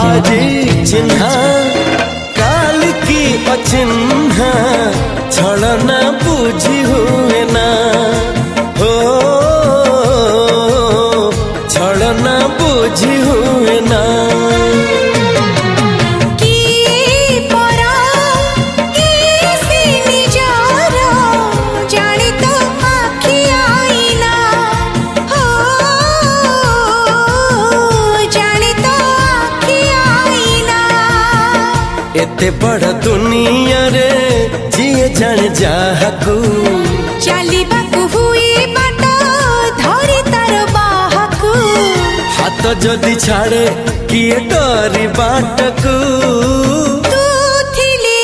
आजी चिन्हा काल की अचिन्हा छलना बुझी हुए ना हो छलना बुझी हुए ना एते बड़ दुनिया रे जिए जाने जाहकू चलिबाकू हुई बाट धरी तार बाहकू हाथ जदि छाड़े किए डरी बाटकू तू थिली